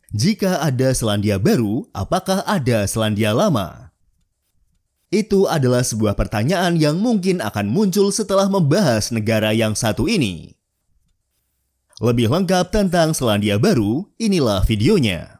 Jika ada Selandia Baru, apakah ada Selandia Lama? Itu adalah sebuah pertanyaan yang mungkin akan muncul setelah membahas negara yang satu ini. Lebih lengkap tentang Selandia Baru, inilah videonya.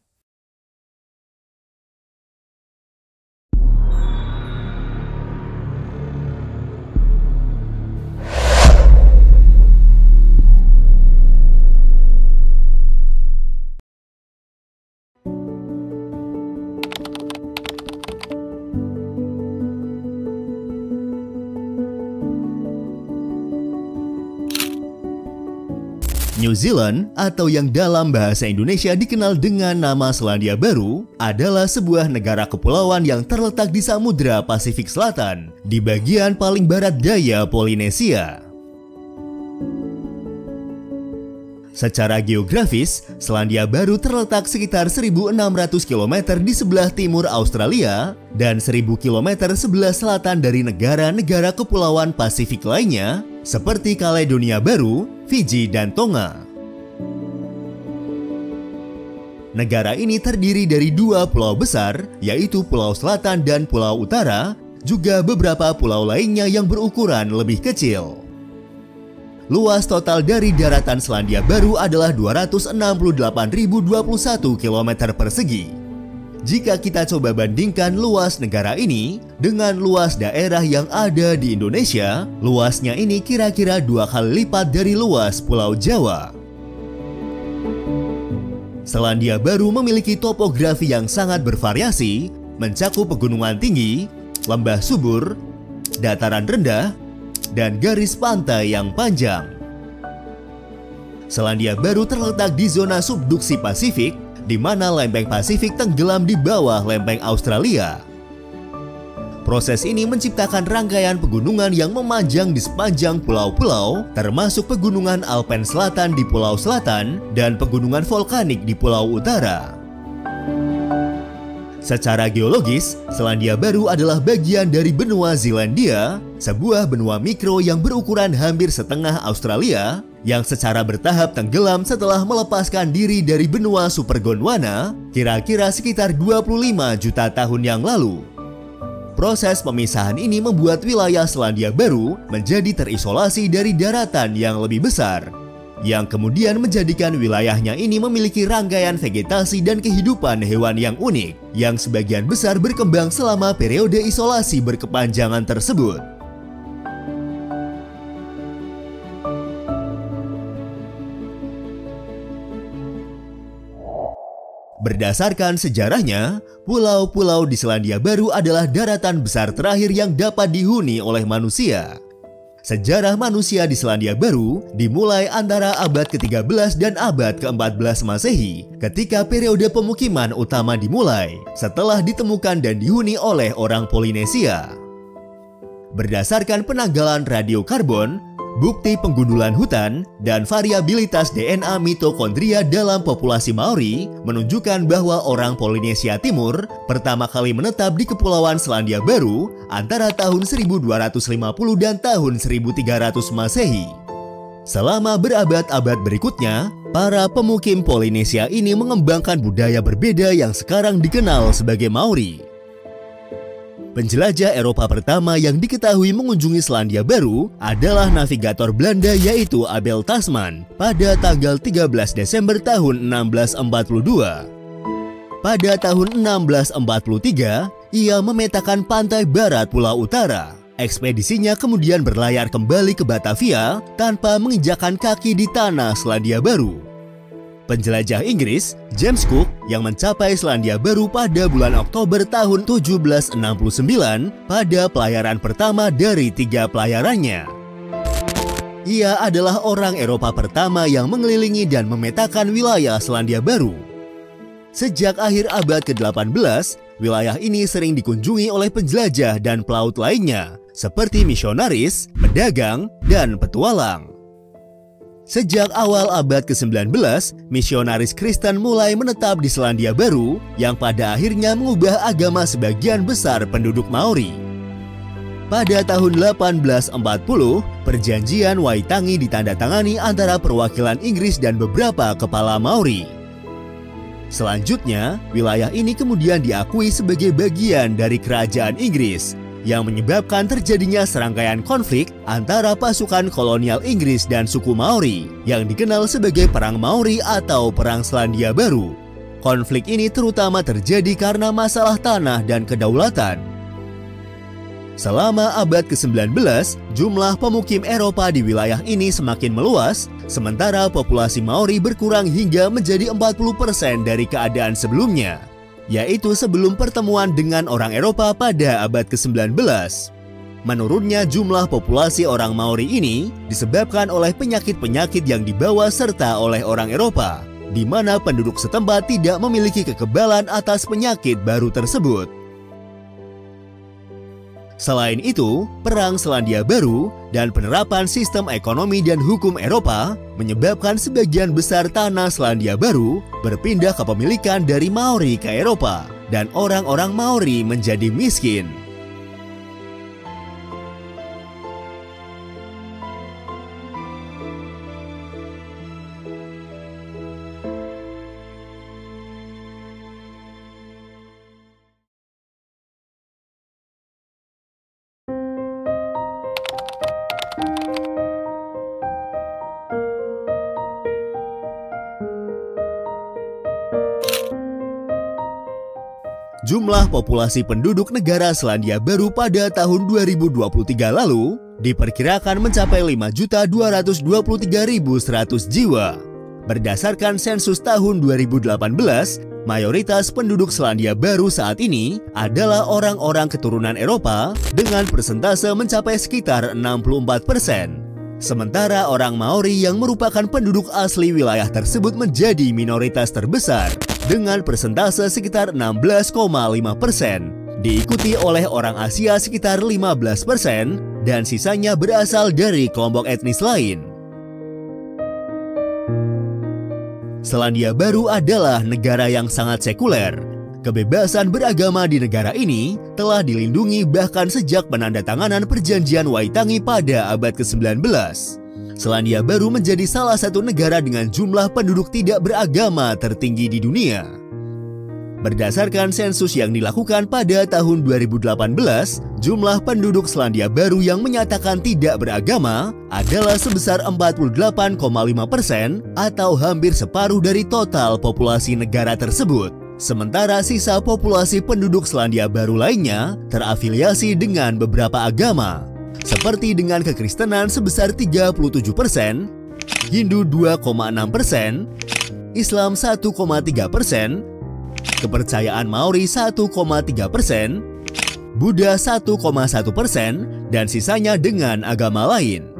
New Zealand, atau yang dalam bahasa Indonesia dikenal dengan nama Selandia Baru, adalah sebuah negara kepulauan yang terletak di Samudra Pasifik Selatan, di bagian paling barat daya Polinesia. Secara geografis, Selandia Baru terletak sekitar 1.600 km di sebelah timur Australia dan 1.000 km sebelah selatan dari negara-negara kepulauan Pasifik lainnya, seperti Kaledonia Baru, Fiji, dan Tonga. Negara ini terdiri dari dua pulau besar, yaitu Pulau Selatan dan Pulau Utara, juga beberapa pulau lainnya yang berukuran lebih kecil. Luas total dari daratan Selandia Baru adalah 268.021 km persegi. Jika kita coba bandingkan luas negara ini dengan luas daerah yang ada di Indonesia, luasnya ini kira-kira 2 kali lipat dari luas Pulau Jawa. Selandia Baru memiliki topografi yang sangat bervariasi, mencakup pegunungan tinggi, lembah subur, dataran rendah, dan garis pantai yang panjang. Selandia Baru terletak di zona subduksi Pasifik, di mana lempeng Pasifik tenggelam di bawah lempeng Australia. Proses ini menciptakan rangkaian pegunungan yang memanjang di sepanjang pulau-pulau, termasuk pegunungan Alpen Selatan di Pulau Selatan dan pegunungan vulkanik di Pulau Utara. Secara geologis, Selandia Baru adalah bagian dari benua Zealandia, sebuah benua mikro yang berukuran hampir setengah Australia, yang secara bertahap tenggelam setelah melepaskan diri dari benua Super Gondwana, kira-kira sekitar 25 juta tahun yang lalu. Proses pemisahan ini membuat wilayah Selandia Baru menjadi terisolasi dari daratan yang lebih besar, yang kemudian menjadikan wilayahnya ini memiliki rangkaian vegetasi dan kehidupan hewan yang unik, yang sebagian besar berkembang selama periode isolasi berkepanjangan tersebut. Berdasarkan sejarahnya, pulau-pulau di Selandia Baru adalah daratan besar terakhir yang dapat dihuni oleh manusia. Sejarah manusia di Selandia Baru dimulai antara abad ke-13 dan abad ke-14 Masehi, ketika periode pemukiman utama dimulai setelah ditemukan dan dihuni oleh orang Polinesia. Berdasarkan penanggalan radiokarbon, bukti penggundulan hutan, dan variabilitas DNA mitokondria dalam populasi Maori menunjukkan bahwa orang Polinesia Timur pertama kali menetap di Kepulauan Selandia Baru antara tahun 1250 dan tahun 1300 Masehi. Selama berabad-abad berikutnya, para pemukim Polinesia ini mengembangkan budaya berbeda yang sekarang dikenal sebagai Maori. Penjelajah Eropa pertama yang diketahui mengunjungi Selandia Baru adalah navigator Belanda, yaitu Abel Tasman, pada tanggal 13 Desember tahun 1642. Pada tahun 1643, ia memetakan pantai barat Pulau Utara. Ekspedisinya kemudian berlayar kembali ke Batavia tanpa menginjakkan kaki di tanah Selandia Baru. Penjelajah Inggris, James Cook, yang mencapai Selandia Baru pada bulan Oktober tahun 1769 pada pelayaran pertama dari 3 pelayarannya. Ia adalah orang Eropa pertama yang mengelilingi dan memetakan wilayah Selandia Baru. Sejak akhir abad ke-18, wilayah ini sering dikunjungi oleh penjelajah dan pelaut lainnya, seperti misionaris, pedagang, dan petualang. Sejak awal abad ke-19, misionaris Kristen mulai menetap di Selandia Baru yang pada akhirnya mengubah agama sebagian besar penduduk Maori. Pada tahun 1840, perjanjian Waitangi ditandatangani antara perwakilan Inggris dan beberapa kepala Maori. Selanjutnya, wilayah ini kemudian diakui sebagai bagian dari kerajaan Inggris, yang menyebabkan terjadinya serangkaian konflik antara pasukan kolonial Inggris dan suku Maori, yang dikenal sebagai Perang Maori atau Perang Selandia Baru. Konflik ini terutama terjadi karena masalah tanah dan kedaulatan. Selama abad ke-19, jumlah pemukim Eropa di wilayah ini semakin meluas, sementara populasi Maori berkurang hingga menjadi 40% dari keadaan sebelumnya, yaitu sebelum pertemuan dengan orang Eropa pada abad ke-19. Menurutnya, jumlah populasi orang Maori ini disebabkan oleh penyakit-penyakit yang dibawa serta oleh orang Eropa, di mana penduduk setempat tidak memiliki kekebalan atas penyakit baru tersebut. Selain itu, Perang Selandia Baru dan penerapan sistem ekonomi dan hukum Eropa menyebabkan sebagian besar tanah Selandia Baru berpindah kepemilikan dari Maori ke Eropa, dan orang-orang Maori menjadi miskin. Jumlah populasi penduduk negara Selandia Baru pada tahun 2023 lalu diperkirakan mencapai 5.223.100 jiwa. Berdasarkan sensus tahun 2018, mayoritas penduduk Selandia Baru saat ini adalah orang-orang keturunan Eropa dengan persentase mencapai sekitar 64%. Sementara orang Maori yang merupakan penduduk asli wilayah tersebut menjadi minoritas terbesar dengan persentase sekitar 16,5%, diikuti oleh orang Asia sekitar 15% dan sisanya berasal dari kelompok etnis lain. Selandia Baru adalah negara yang sangat sekuler. Kebebasan beragama di negara ini telah dilindungi bahkan sejak penandatanganan perjanjian Waitangi pada abad ke-19. Selandia Baru menjadi salah satu negara dengan jumlah penduduk tidak beragama tertinggi di dunia. Berdasarkan sensus yang dilakukan pada tahun 2018, jumlah penduduk Selandia Baru yang menyatakan tidak beragama adalah sebesar 48,5% atau hampir separuh dari total populasi negara tersebut. Sementara sisa populasi penduduk Selandia Baru lainnya terafiliasi dengan beberapa agama, seperti dengan kekristenan sebesar 37%, Hindu 2,6%, Islam 1,3%, kepercayaan Maori 1,3%, Buddha 1,1%, dan sisanya dengan agama lain.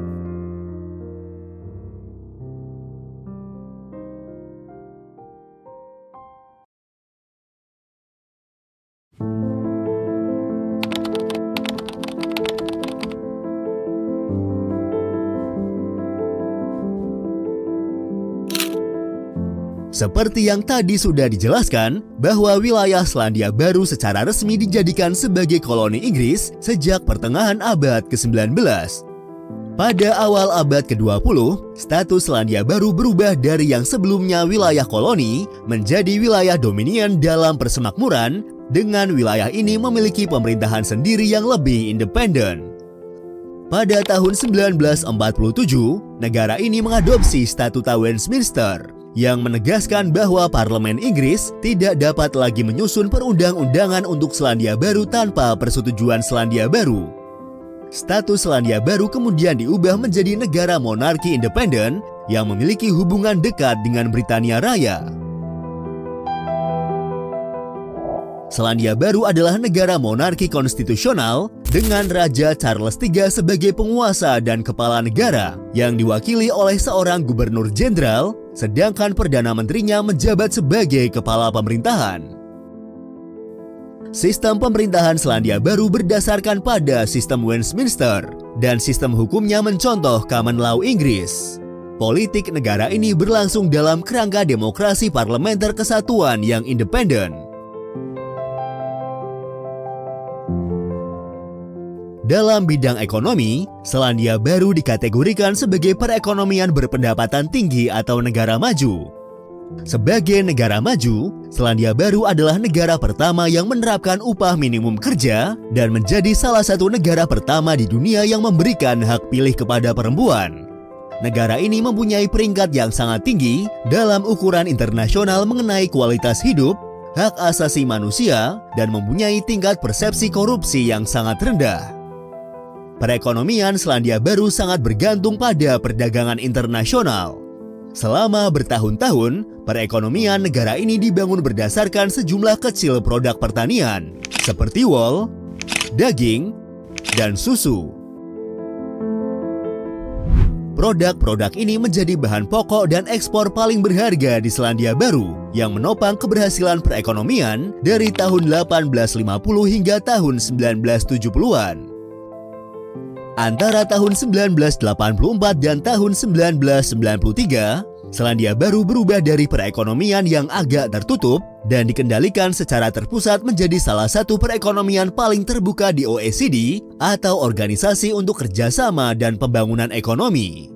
Seperti yang tadi sudah dijelaskan, bahwa wilayah Selandia Baru secara resmi dijadikan sebagai koloni Inggris sejak pertengahan abad ke-19. Pada awal abad ke-20, status Selandia Baru berubah dari yang sebelumnya wilayah koloni menjadi wilayah dominion dalam persemakmuran, dengan wilayah ini memiliki pemerintahan sendiri yang lebih independen. Pada tahun 1947, negara ini mengadopsi Statuta Westminster, yang menegaskan bahwa Parlemen Inggris tidak dapat lagi menyusun perundang-undangan untuk Selandia Baru tanpa persetujuan Selandia Baru. Status Selandia Baru kemudian diubah menjadi negara monarki independen yang memiliki hubungan dekat dengan Britania Raya. Selandia Baru adalah negara monarki konstitusional dengan Raja Charles III sebagai penguasa dan kepala negara yang diwakili oleh seorang gubernur jenderal, sedangkan Perdana Menterinya menjabat sebagai kepala pemerintahan. Sistem pemerintahan Selandia Baru berdasarkan pada sistem Westminster dan sistem hukumnya mencontoh Common Law Inggris. Politik negara ini berlangsung dalam kerangka demokrasi parlementer kesatuan yang independen. Dalam bidang ekonomi, Selandia Baru dikategorikan sebagai perekonomian berpendapatan tinggi atau negara maju. Sebagai negara maju, Selandia Baru adalah negara pertama yang menerapkan upah minimum kerja dan menjadi salah satu negara pertama di dunia yang memberikan hak pilih kepada perempuan. Negara ini mempunyai peringkat yang sangat tinggi dalam ukuran internasional mengenai kualitas hidup, hak asasi manusia, dan mempunyai tingkat persepsi korupsi yang sangat rendah. Perekonomian Selandia Baru sangat bergantung pada perdagangan internasional. Selama bertahun-tahun, perekonomian negara ini dibangun berdasarkan sejumlah kecil produk pertanian, seperti wol, daging, dan susu. Produk-produk ini menjadi bahan pokok dan ekspor paling berharga di Selandia Baru yang menopang keberhasilan perekonomian dari tahun 1850 hingga tahun 1970-an. Antara tahun 1984 dan tahun 1993, Selandia Baru berubah dari perekonomian yang agak tertutup dan dikendalikan secara terpusat menjadi salah satu perekonomian paling terbuka di OECD atau Organisasi untuk Kerjasama dan Pembangunan Ekonomi.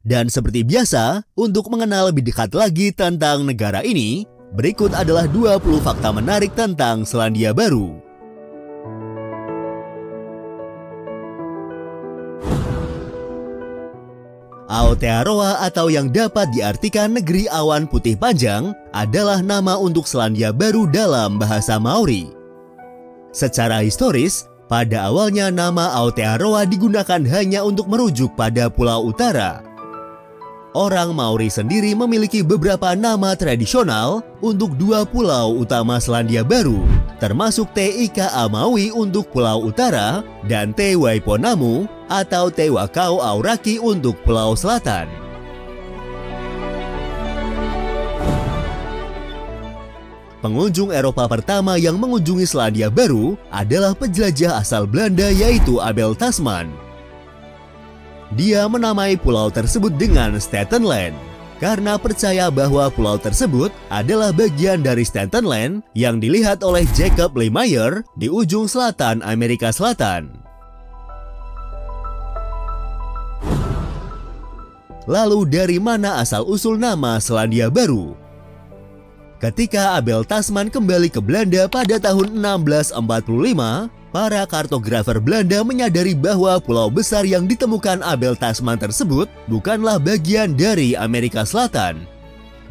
Dan seperti biasa, untuk mengenal lebih dekat lagi tentang negara ini, berikut adalah 20 fakta menarik tentang Selandia Baru. Aotearoa atau yang dapat diartikan negeri awan putih panjang adalah nama untuk Selandia Baru dalam bahasa Maori. Secara historis, pada awalnya nama Aotearoa digunakan hanya untuk merujuk pada Pulau Utara. Orang Maori sendiri memiliki beberapa nama tradisional untuk dua pulau utama Selandia Baru, termasuk Te Ika a Maui untuk Pulau Utara dan Te Waiponamu atau Te Wakau Auraki untuk Pulau Selatan. Pengunjung Eropa pertama yang mengunjungi Selandia Baru adalah penjelajah asal Belanda yaitu Abel Tasman. Dia menamai pulau tersebut dengan Statenland karena percaya bahwa pulau tersebut adalah bagian dari Statenland yang dilihat oleh Jacob Lemayr di ujung selatan Amerika Selatan. Lalu dari mana asal-usul nama Selandia Baru? Ketika Abel Tasman kembali ke Belanda pada tahun 1645, para kartografer Belanda menyadari bahwa pulau besar yang ditemukan Abel Tasman tersebut bukanlah bagian dari Amerika Selatan.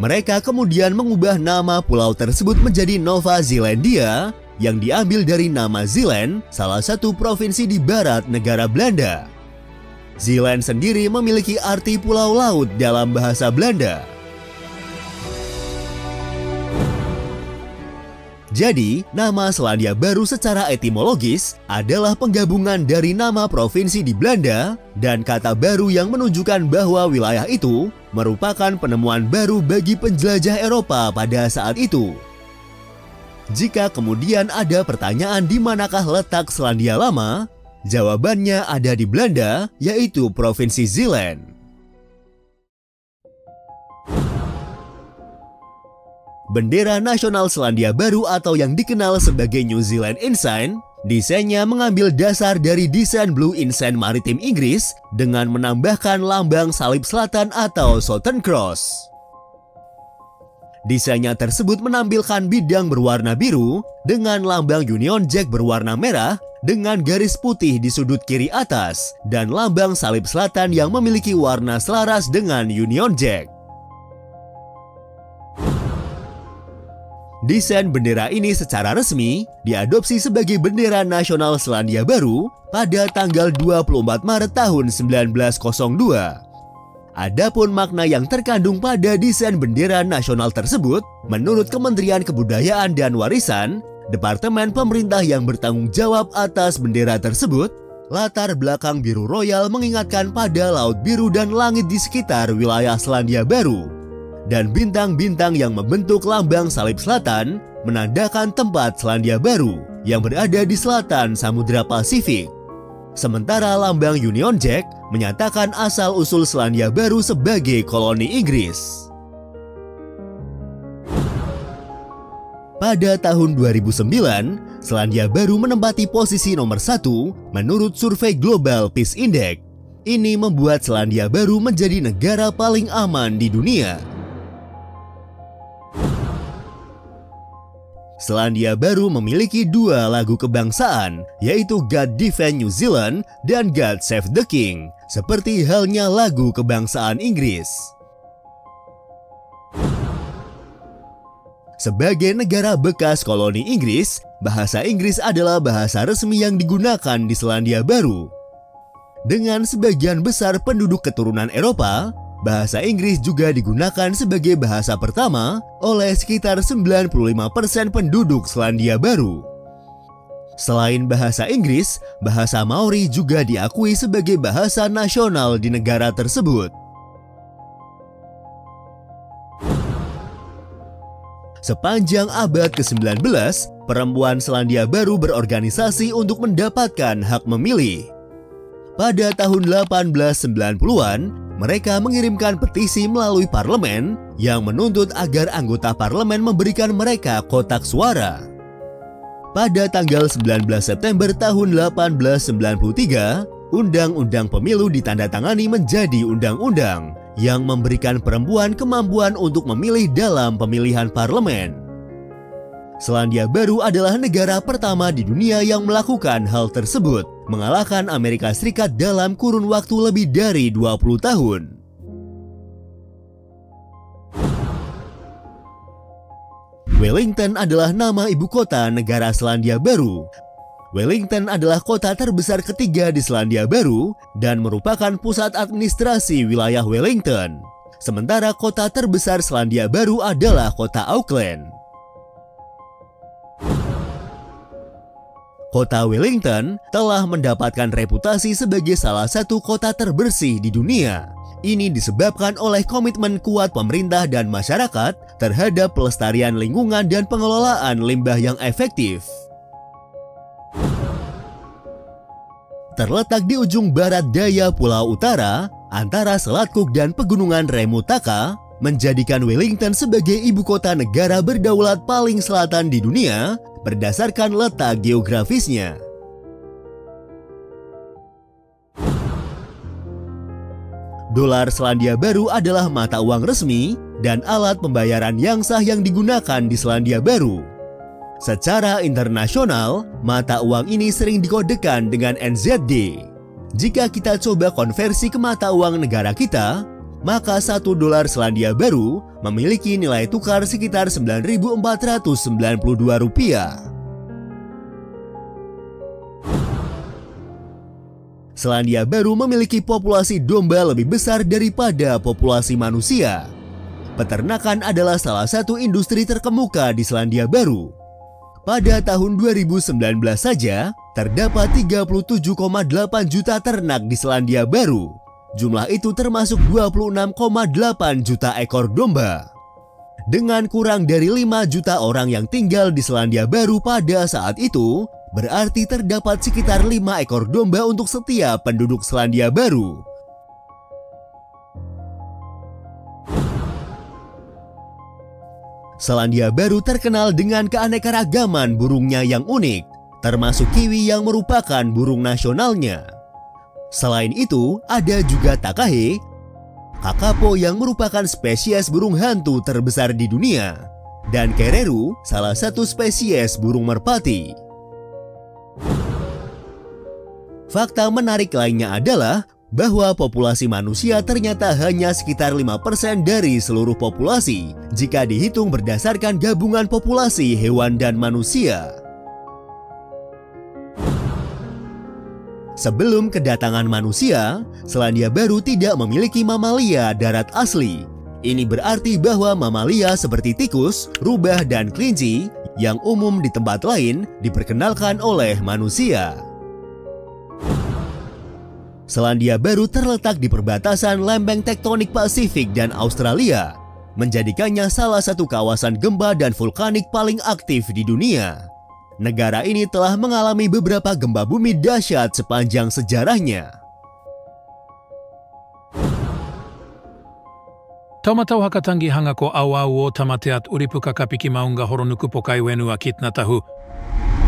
Mereka kemudian mengubah nama pulau tersebut menjadi Nova Zealandia yang diambil dari nama Zeeland, salah satu provinsi di barat negara Belanda. Zeeland sendiri memiliki arti pulau laut dalam bahasa Belanda. Jadi, nama Selandia Baru secara etimologis adalah penggabungan dari nama provinsi di Belanda dan kata baru yang menunjukkan bahwa wilayah itu merupakan penemuan baru bagi penjelajah Eropa pada saat itu. Jika kemudian ada pertanyaan di manakah letak Selandia Lama, jawabannya ada di Belanda, yaitu Provinsi Zeeland. Bendera nasional Selandia Baru atau yang dikenal sebagai New Zealand Ensign, desainnya mengambil dasar dari desain Blue Ensign maritim Inggris dengan menambahkan lambang salib selatan atau Southern Cross. Desainnya tersebut menampilkan bidang berwarna biru dengan lambang Union Jack berwarna merah dengan garis putih di sudut kiri atas dan lambang salib selatan yang memiliki warna selaras dengan Union Jack. Desain bendera ini secara resmi diadopsi sebagai bendera nasional Selandia Baru pada tanggal 24 Maret tahun 1902. Adapun makna yang terkandung pada desain bendera nasional tersebut, menurut Kementerian Kebudayaan dan Warisan, Departemen Pemerintah yang bertanggung jawab atas bendera tersebut, latar belakang biru royal mengingatkan pada laut biru dan langit di sekitar wilayah Selandia Baru. Dan bintang-bintang yang membentuk lambang salib selatan menandakan tempat Selandia Baru yang berada di selatan Samudra Pasifik. Sementara lambang Union Jack menyatakan asal-usul Selandia Baru sebagai koloni Inggris. Pada tahun 2009, Selandia Baru menempati posisi nomor 1 menurut survei Global Peace Index. Ini membuat Selandia Baru menjadi negara paling aman di dunia. Selandia Baru memiliki 2 lagu kebangsaan, yaitu God Defend New Zealand dan God Save the King, seperti halnya lagu kebangsaan Inggris. Sebagai negara bekas koloni Inggris, bahasa Inggris adalah bahasa resmi yang digunakan di Selandia Baru. Dengan sebagian besar penduduk keturunan Eropa, bahasa Inggris juga digunakan sebagai bahasa pertama oleh sekitar 95% penduduk Selandia Baru. Selain bahasa Inggris, bahasa Maori juga diakui sebagai bahasa nasional di negara tersebut. Sepanjang abad ke-19, perempuan Selandia Baru berorganisasi untuk mendapatkan hak memilih. Pada tahun 1890-an, mereka mengirimkan petisi melalui parlemen yang menuntut agar anggota parlemen memberikan mereka kotak suara. Pada tanggal 19 September tahun 1893, Undang-Undang Pemilu ditandatangani menjadi undang-undang yang memberikan perempuan kemampuan untuk memilih dalam pemilihan parlemen. Selandia Baru adalah negara pertama di dunia yang melakukan hal tersebut, mengalahkan Amerika Serikat dalam kurun waktu lebih dari 20 tahun. Wellington adalah nama ibu kota negara Selandia Baru. Wellington adalah kota terbesar ketiga di Selandia Baru dan merupakan pusat administrasi wilayah Wellington. Sementara kota terbesar Selandia Baru adalah kota Auckland. Kota Wellington telah mendapatkan reputasi sebagai salah satu kota terbersih di dunia. Ini disebabkan oleh komitmen kuat pemerintah dan masyarakat terhadap pelestarian lingkungan dan pengelolaan limbah yang efektif. Terletak di ujung barat daya Pulau Utara, antara Selat Cook dan Pegunungan Remutaka, menjadikan Wellington sebagai ibu kota negara berdaulat paling selatan di dunia berdasarkan letak geografisnya. Dolar Selandia Baru adalah mata uang resmi dan alat pembayaran yang sah yang digunakan di Selandia Baru. Secara internasional, mata uang ini sering dikodekan dengan NZD. Jika kita coba konversi ke mata uang negara kita, maka 1 dolar Selandia Baru memiliki nilai tukar sekitar Rp9.492. Selandia Baru memiliki populasi domba lebih besar daripada populasi manusia. Peternakan adalah salah satu industri terkemuka di Selandia Baru. Pada tahun 2019 saja, terdapat 37,8 juta ternak di Selandia Baru. Jumlah itu termasuk 26,8 juta ekor domba. Dengan kurang dari 5 juta orang yang tinggal di Selandia Baru pada saat itu, berarti terdapat sekitar 5 ekor domba untuk setiap penduduk Selandia Baru. Selandia Baru terkenal dengan keanekaragaman burungnya yang unik, termasuk kiwi yang merupakan burung nasionalnya. Selain itu, ada juga takahe, kakapo yang merupakan spesies burung hantu terbesar di dunia, dan kereru, salah satu spesies burung merpati. Fakta menarik lainnya adalah bahwa populasi manusia ternyata hanya sekitar 5% dari seluruh populasi jika dihitung berdasarkan gabungan populasi hewan dan manusia. Sebelum kedatangan manusia, Selandia Baru tidak memiliki mamalia darat asli. Ini berarti bahwa mamalia seperti tikus, rubah, dan kelinci yang umum di tempat lain diperkenalkan oleh manusia. Selandia Baru terletak di perbatasan lempeng tektonik Pasifik dan Australia, menjadikannya salah satu kawasan gempa dan vulkanik paling aktif di dunia. Negara ini telah mengalami beberapa gempa bumi dahsyat sepanjang sejarahnya. Taumatau hakatangi hangako awa wo tamateat uripu kakapiki maunga horonuku pokai wenu akitna tahu.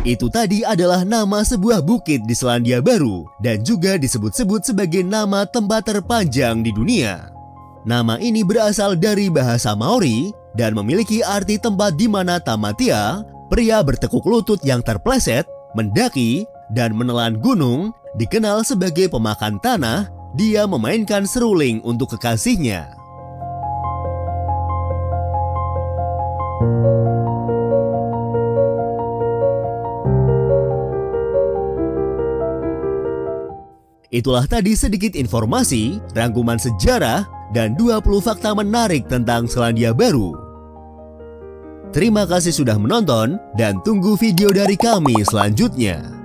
Itu tadi adalah nama sebuah bukit di Selandia Baru dan juga disebut-sebut sebagai nama tempat terpanjang di dunia. Nama ini berasal dari bahasa Maori dan memiliki arti tempat di mana Tamatea, pria bertekuk lutut yang terpleset, mendaki, dan menelan gunung, dikenal sebagai pemakan tanah. Dia memainkan seruling untuk kekasihnya. Itulah tadi sedikit informasi, rangkuman sejarah, dan 20 fakta menarik tentang Selandia Baru. Terima kasih sudah menonton dan tunggu video dari kami selanjutnya.